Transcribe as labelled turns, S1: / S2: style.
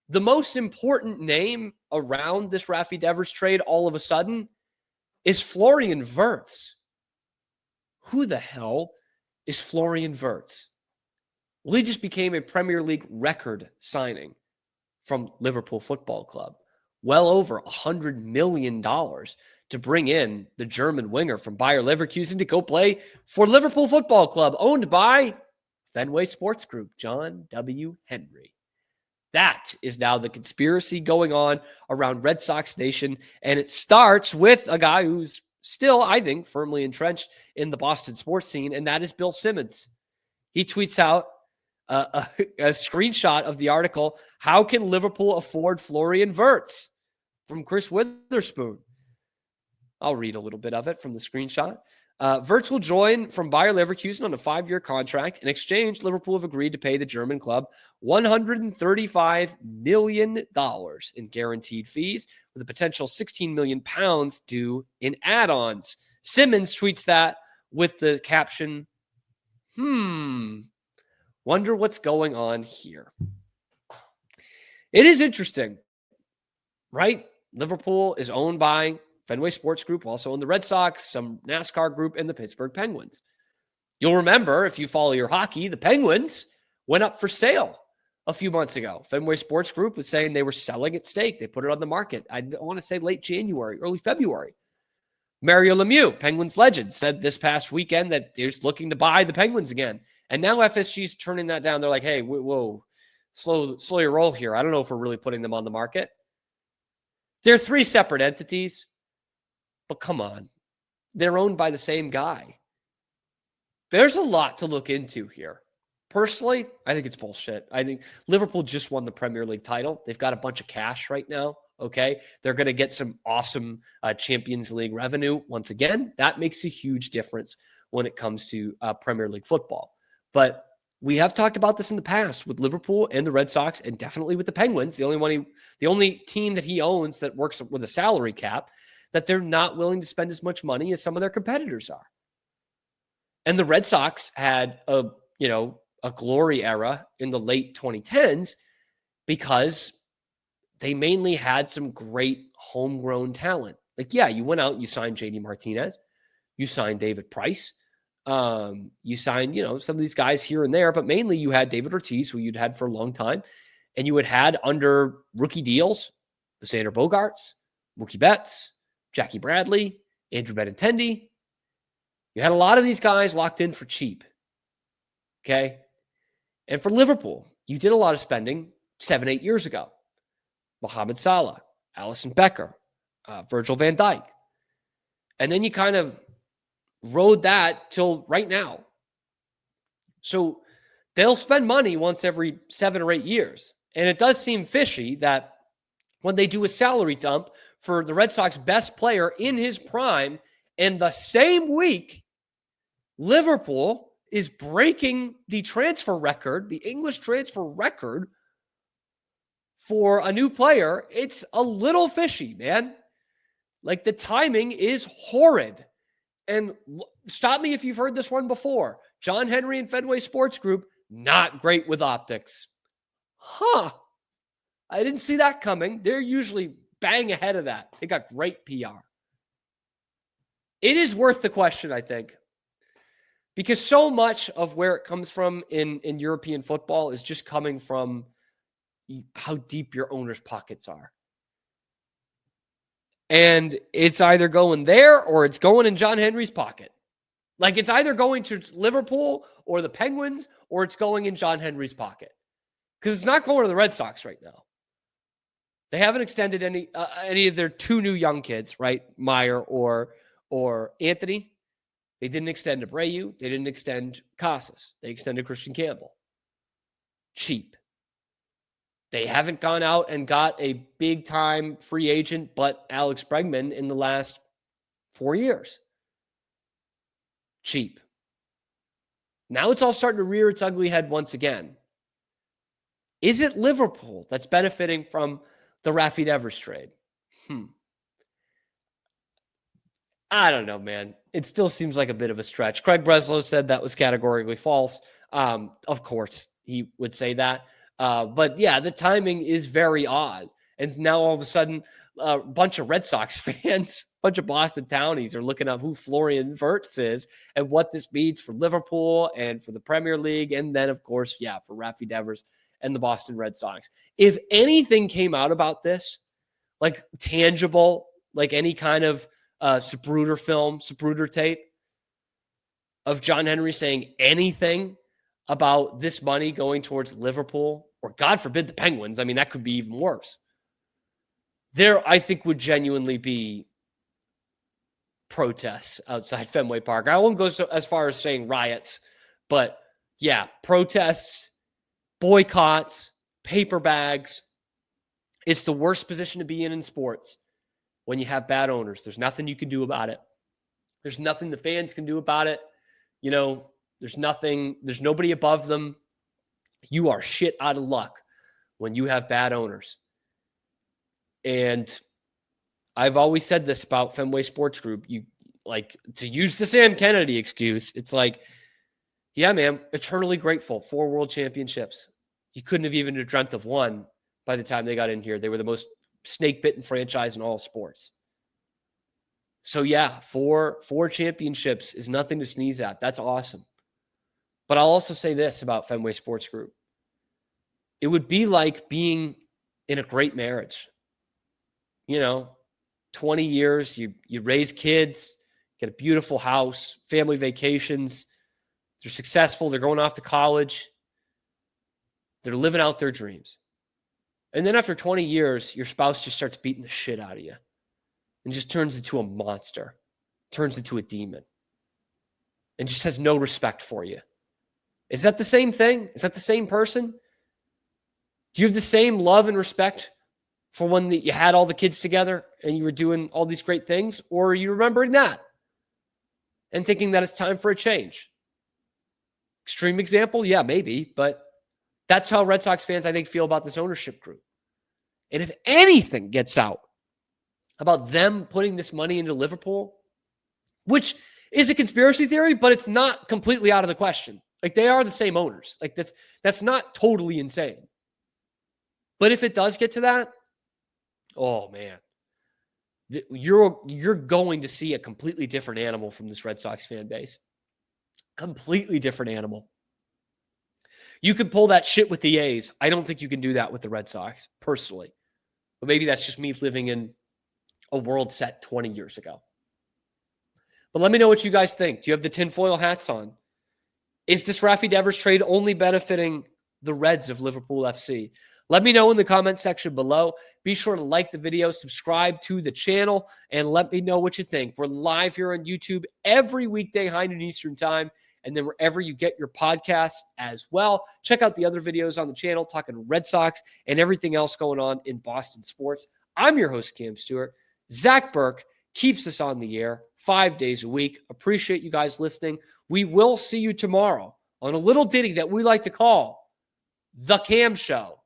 S1: The most important name around this Raffy Devers trade all of a sudden is Florian Wirtz. Who the hell is Florian Wirtz? Well, he just became a Premier League record signing from Liverpool Football Club. Well over $100 million to bring in the German winger from Bayer Leverkusen to go play for Liverpool Football Club, owned by Fenway Sports Group, John W. Henry. That is now the conspiracy going on around Red Sox Nation, and it starts with a guy who's still, I think, firmly entrenched in the Boston sports scene, and that is Bill Simmons. He tweets out a screenshot of the article, "How can Liverpool afford Florian Wirtz?" from Chris Witherspoon. I'll read a little bit of it from the screenshot. Wirtz will join from Bayer Leverkusen on a 5-year contract. In exchange, Liverpool have agreed to pay the German club $135 million in guaranteed fees, with a potential £16 million due in add-ons. Simmons tweets that with the caption, wonder what's going on here. It is interesting, right? Liverpool is owned by Fenway Sports Group, also own the Red Sox, some NASCAR group, and the Pittsburgh Penguins. You'll remember, if you follow your hockey, the Penguins went up for sale a few months ago. Fenway Sports Group was saying they were selling at stake. They put it on the market. I want to say late January, early February. Mario Lemieux, Penguins legend, said this past weekend that they're just looking to buy the Penguins again. And now FSG's turning that down. They're like, hey, whoa, slow your roll here. I don't know if we're really putting them on the market. They're 3 separate entities. But come on, they're owned by the same guy. There's a lot to look into here. Personally, I think it's bullshit. I think Liverpool just won the Premier League title. They've got a bunch of cash right now, okay? They're going to get some awesome Champions League revenue. Once again, that makes a huge difference when it comes to Premier League football. But we have talked about this in the past with Liverpool and the Red Sox, and definitely with the Penguins. The only team that he owns that works with a salary cap, that they're not willing to spend as much money as some of their competitors are. And the Red Sox had a glory era in the late 2010s because they mainly had some great homegrown talent. Like, yeah, you went out and you signed JD Martinez, you signed David Price, you signed, some of these guys here and there, but mainly you had David Ortiz, who you'd had for a long time, and you had under rookie deals, Sander Bogarts, Mookie Betts, Jackie Bradley, Andrew Benintendi. You had a lot of these guys locked in for cheap. Okay? And for Liverpool, you did a lot of spending 7-8 years ago. Mohamed Salah, Alisson Becker, Virgil van Dijk. And then you kind of rode that till right now. So they'll spend money once every 7 or 8 years. And it does seem fishy that when they do a salary dump for the Red Sox best player in his prime, and the same week, Liverpool is breaking the transfer record, the English transfer record for a new player. It's a little fishy, man. Like, the timing is horrid. And stop me if you've heard this one before. John Henry and Fenway Sports Group, not great with optics. I didn't see that coming. They're usually bang ahead of that. They got great PR. It is worth the question, I think, because so much of where it comes from in European football is just coming from how deep your owner's pockets are. And it's either going there or it's going in John Henry's pocket. Like, it's either going to Liverpool or the Penguins or it's going in John Henry's pocket. Because it's not going to the Red Sox right now. They haven't extended any of their 2 new young kids, right? Meyer or Anthony. They didn't extend Abreu. They didn't extend Casas. They extended Christian Campbell. Cheap. They haven't gone out and got a big-time free agent but Alex Bregman in the last 4 years. Cheap. Now it's all starting to rear its ugly head once again. Is it Liverpool that's benefiting from the Raffy Devers trade? I don't know, man. It still seems like a bit of a stretch. Craig Breslow said that was categorically false. Of course, he would say that. But yeah, the timing is very odd. And now all of a sudden, a bunch of Red Sox fans, a bunch of Boston townies are looking up who Florian Wirtz is and what this means for Liverpool and for the Premier League. And then, of course, yeah, for Raffy Devers and the Boston Red Sox. If anything came out about this, like tangible, like any kind of Zapruder film, Zapruder tape of John Henry saying anything about this money going towards Liverpool, or God forbid the Penguins, I mean, that could be even worse. There, I think, would genuinely be protests outside Fenway Park. I won't go as far as saying riots, but yeah, protests, boycotts, paper bags. It's the worst position to be in sports when you have bad owners. There's nothing you can do about it. There's nothing the fans can do about it. You know, there's nobody above them. You are shit out of luck when you have bad owners. And I've always said this about Fenway Sports Group. You like to use the Sam Kennedy excuse. It's like, yeah, man, eternally grateful. 4 world championships. You couldn't have even dreamt of one by the time they got in here. They were the most snake-bitten franchise in all sports. So yeah, 4 championships is nothing to sneeze at. That's awesome. But I'll also say this about Fenway Sports Group. It would be like being in a great marriage. You know, 20 years, you raise kids, get a beautiful house, family vacations. They're successful. They're going off to college. They're living out their dreams. And then after 20 years, your spouse just starts beating the shit out of you and just turns into a monster, turns into a demon, and just has no respect for you. Is that the same thing? Is that the same person? Do you have the same love and respect for when you had all the kids together and you were doing all these great things? Or are you remembering that and thinking that it's time for a change? Extreme example? Yeah, maybe. But that's how Red Sox fans, I think, feel about this ownership group. And if anything gets out about them putting this money into Liverpool, which is a conspiracy theory, but it's not completely out of the question. Like, they are the same owners. Like, that's not totally insane. But if it does get to that, oh man, you're going to see a completely different animal from this Red Sox fan base. Completely different animal. You could pull that shit with the A's. I don't think you can do that with the Red Sox, personally. But maybe that's just me living in a world set 20 years ago. But let me know what you guys think. Do you have the tinfoil hats on? Is this Raffy Devers trade only benefiting the Reds of Liverpool FC? Let me know in the comment section below. Be sure to like the video, subscribe to the channel, and let me know what you think. We're live here on YouTube every weekday, high noon Eastern time, and then wherever you get your podcasts as well. Check out the other videos on the channel, talking Red Sox and everything else going on in Boston sports. I'm your host, Cam Stuart. Zach Burke keeps us on the air 5 days a week. Appreciate you guys listening. We will see you tomorrow on a little ditty that we like to call The Cam Show.